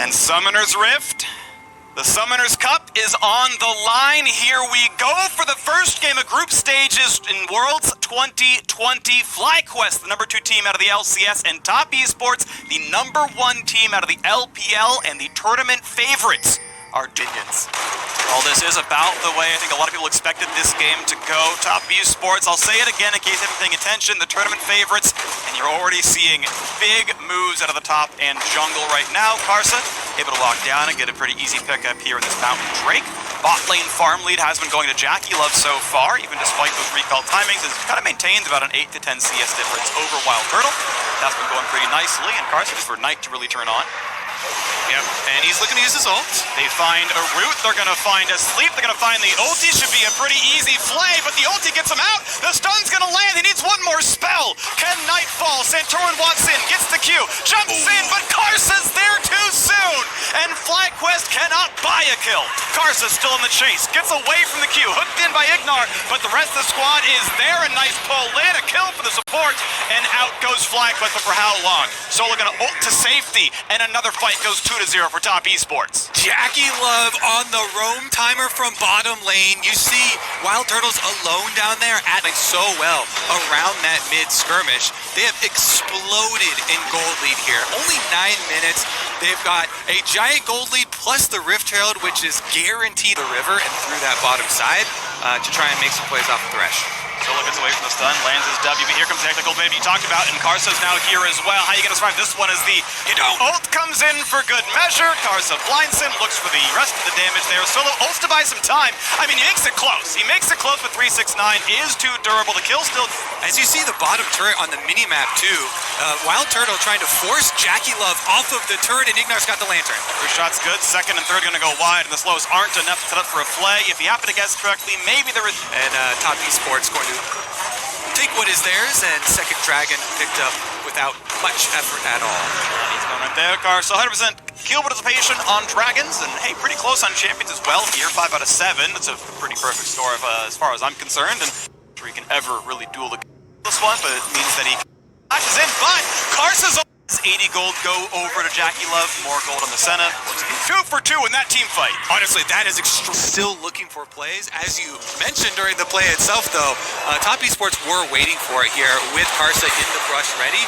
And Summoner's Rift, the Summoner's Cup is on the line. Here we go for the first game of group stages in Worlds 2020. FlyQuest, the #2 team out of the LCS, and Top Esports, the #1 team out of the LPL, and the tournament favorites are Minions. All this is about the way I think a lot of people expected this game to go. Top Esports, I'll say it again in case you haven't been paying attention, the tournament favorites, and you're already seeing big moves out of the top and jungle right now. Karsa able to lock down and get a pretty easy pickup here in this Mountain Drake. Bot lane farm lead has been going to Jackie Love so far, even despite those recall timings. It's kind of maintains about an 8 to 10 CS difference over Wild Turtle. That's been going pretty nicely, and Karsa is for Knight to really turn on. Yep, and he's looking to use his ult. They find a root, they're gonna find a sleep, they're gonna find the ulti. Should be a pretty easy play, but the ulti gets him out. The stun's gonna land, he needs one more spell. Can Knight fall? Santorin walks in, gets the Q, jumps in, but Karsa's there too soon. And FlyQuest cannot buy a kill. Karsa's still in the chase, gets away from the Q, hooked in by Ignar, but the rest of the squad is there. A nice pull, land a kill for the support, and out goes FlyQuest, but for how long? Solo gonna ult to safety, and another fight goes 2-0 for Top Esports. Jackie Love on the roam timer from bottom lane. You see Wild Turtles alone down there acting so well around that mid skirmish. They have exploded in gold lead here. Only 9 minutes. They've got a giant gold lead plus the Rift Herald, which is guaranteed the river and through that bottom side to try and make some plays off of Thresh. Solo gets away from the stun, lands his W, but here comes the technical baby you talked about, and Karsa's now here as well. How are you gonna survive this one as the ult comes in for good measure. Karsa blinds him, looks for the rest of the damage there. Solo ults to buy some time. I mean, he makes it close. He makes it close, but 369 is too durable. The kill still... As you see the bottom turret on the mini-map too, Wild Turtle trying to force Jackie Love off of the turret, and Ignar's got the lantern. First shot's good, second and third gonna go wide, and the slows aren't enough to set up for a play. If you happen to guess correctly, maybe there is... And Top Esports going to take what is theirs, and second dragon picked up without much effort at all. He's going right there. Karsa 100% kill participation on dragons, and hey, pretty close on champions as well here. 5 out of 7. That's a pretty perfect score as far as I'm concerned, and I'm sure he can ever really duel this one, but it means that he flashes in. But Karsa's 80 gold go over to Jackie Love, more gold on the Senna. 2 for 2 in that team fight. Honestly, that is still looking for plays. As you mentioned during the play itself, though, Top Esports were waiting for it here with Karsa in the brush ready.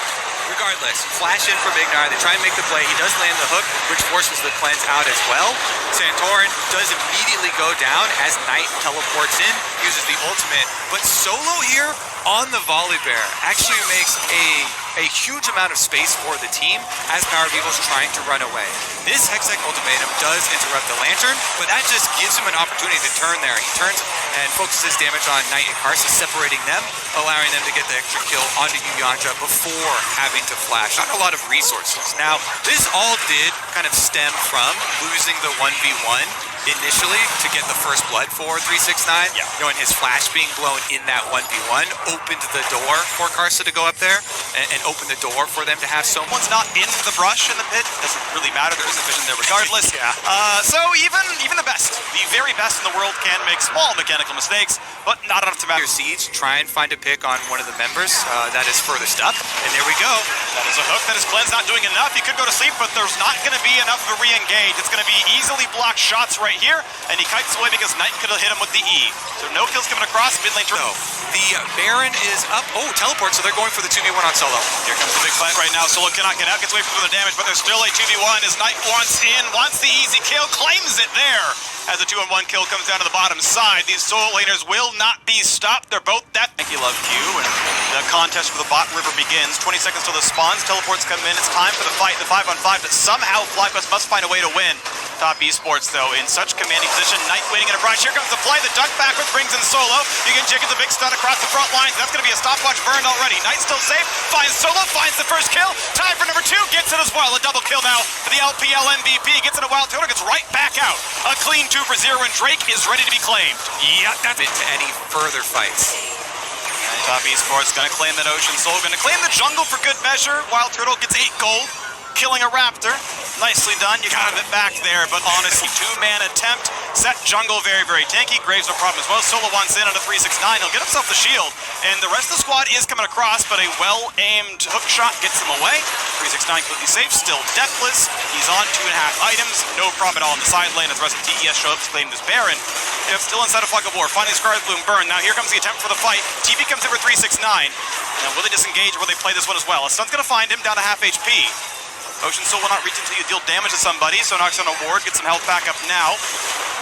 Regardless, flash in from Ignar, they try and make the play. He does land the hook, which forces the cleanse out as well. Santorin does immediately go down as Knight teleports in, uses the ultimate. But Solo here on the volley bear actually makes a huge amount of space for the team as Narvival's trying to run away. This Hextech ultimatum does interrupt the lantern, but that just gives him an opportunity to turn there. He turns and focuses damage on Knight and Karsa, separating them, allowing them to get the extra kill onto Yuyanja before having to flash. Not a lot of resources. Now, this all did kind of stem from losing the 1v1 initially to get the first blood for 369. Yeah. You know, and his flash being blown in that 1v1 opened the door for Karsa to go up there and open the door for them to have someone's not in the brush in the pit. Doesn't really matter. There is a vision there regardless. Yeah. So even the best, the very best in the world can make small mechanical mistakes, but not enough to matter. Your Siege, try and find a pick on one of the members that is furthest up. And there we go. That is a hook that his cleanse not doing enough. He could go to sleep, but there's not going to be enough of a re-engage. It's going to be easily blocked shots right here, and he kites away because Knight could have hit him with the E. So no kills coming across mid lane. No. The Baron is up. Oh, teleport, so they're going for the 2v1 on Solo. Here comes the big fight right now. Solo cannot get out, gets away from the damage, but there's still a 2v1 as Knight wants in, wants the easy kill, claims it there. As a 2-on-1 kill comes down to the bottom side. These solo laners will not be stopped. They're both death. Thank you, Love Q, and the contest for the bot river begins. 20 seconds till the spawns. Teleports come in. It's time for the fight, the 5-on-5, but somehow FlyQuest must find a way to win. Top Esports, though, in such commanding position. Knight waiting in a brush. Here comes the play. The duck backwards brings in Solo. You can check the big stun across the front lines. That's going to be a stopwatch burned already. Knight still safe. Finds Solo. Finds the first kill. Time for number 2. Gets it as well. A double kill now for the LPL MVP. Gets it a Wild Turtle. Gets right back out. A clean 2 for 0, and Drake is ready to be claimed. Yeah, that's it to any further fights. And Top Esports going to claim that Ocean Soul. Going to claim the jungle for good measure. Wild Turtle gets 8 gold, killing a Raptor. Nicely done. You got a bit back there, but honestly, two-man attempt. Set jungle very, very tanky. Graves no problem as well. Solo wants in on a 369. He'll get himself the shield, and the rest of the squad is coming across, but a well-aimed hook shot gets him away. 369 completely safe, still deathless. He's on 2.5 items. No problem at all in the side lane as the rest of TES show up to claim this Baron. Yep, still inside a Flock of War. Finally, Scarlet Bloom burn. Now here comes the attempt for the fight. TB comes in for 369. Now will they disengage or will they play this one as well? A stun's gonna find him down to half HP. Ocean Soul will not reach until you deal damage to somebody, so knocks on a ward, gets some health back up now.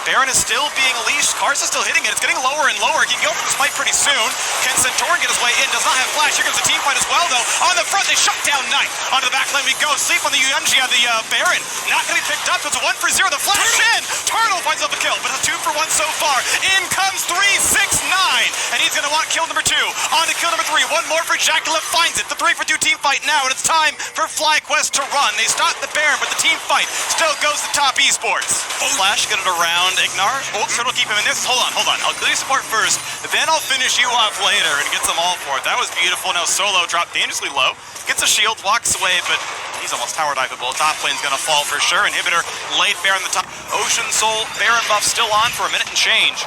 Baron is still being leashed. Karsa's still hitting it. It's getting lower and lower. He can go for this fight pretty soon. Can Centaurn get his way in? Does not have flash. Here comes the team fight as well, though. On the front, they shut down Knight. Onto the back lane we go. Sleep on the UMG on the Baron. Not going to be picked up. It's a 1-for-0. The flash in. Turtle finds out the kill, but it's a 2-for-1 so far. In comes 369. And he's going to want kill number 2. On to kill number 3. One more for Jackalip. Finds it. The 3-for-2 team fight now, and it's time for FlyQuest to run. They stop the Baron, but the team fight still goes to top esports. Flash get it around Ignar. Turtle keep him in this. Hold on. I'll do support first, then I'll finish you off later and get them all for it. That was beautiful. Now Solo dropped dangerously low. Gets a shield, walks away, but he's almost tower diveable. Top lane's gonna fall for sure. Inhibitor laid Baron the top. Ocean Soul, Baron buff still on for a minute and change.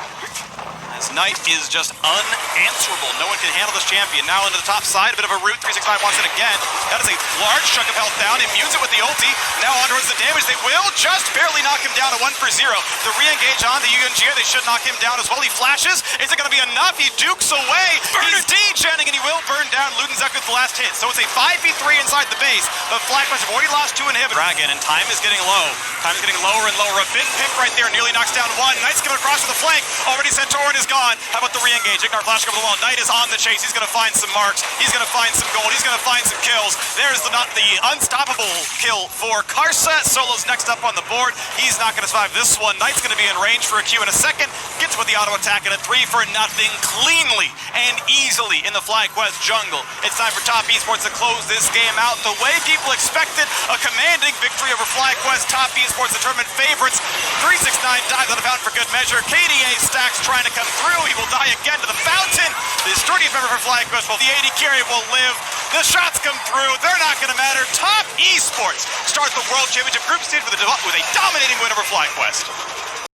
This Knight is just unanswerable. No one can handle this champion. Now into the top side, a bit of a root. 369 wants it again. That is a large chunk of health down. Immutes it with the ulti. Now on towards the damage. They will just barely knock him down to 1-for-0. The re-engage on the UNG. They should knock him down as well. He flashes. Is it going to be enough? He dukes away. He's de-genning and he will burn down Ludenzuck with the last hit. So it's a 5v3 inside the base. But FlyQuest have already lost 2 inhibitors. Dragon, and time is getting low. Time is getting lower and lower. A big pick right there. Nearly knocks down one. Knight's coming across with the flank. Already Centaurn is gone. How about the re-engage? Ignar flash over the wall. Knight is on the chase. He's going to find some marks. He's going to find some gold. He's going to find some kills. There's the unstoppable kill for Karsa. Solo's next up on the board. He's not going to survive this one. Knight's going to be in range for a Q in a second. Gets with the auto attack and a 3-for-0 cleanly and easily in the FlyQuest jungle. It's time for Top Esports to close this game out the way people expected. A commanding victory over FlyQuest. Top Esports, the tournament favorites. 369 dives on the fountain for good measure. KDA stacks trying to come through. He will die again to the fountain. The sturdiest member for FlyQuest, well, the 80 carry will live. The shots come through. They're not going to matter. Top Esports start the World Championship group stage with a dominating win over FlyQuest.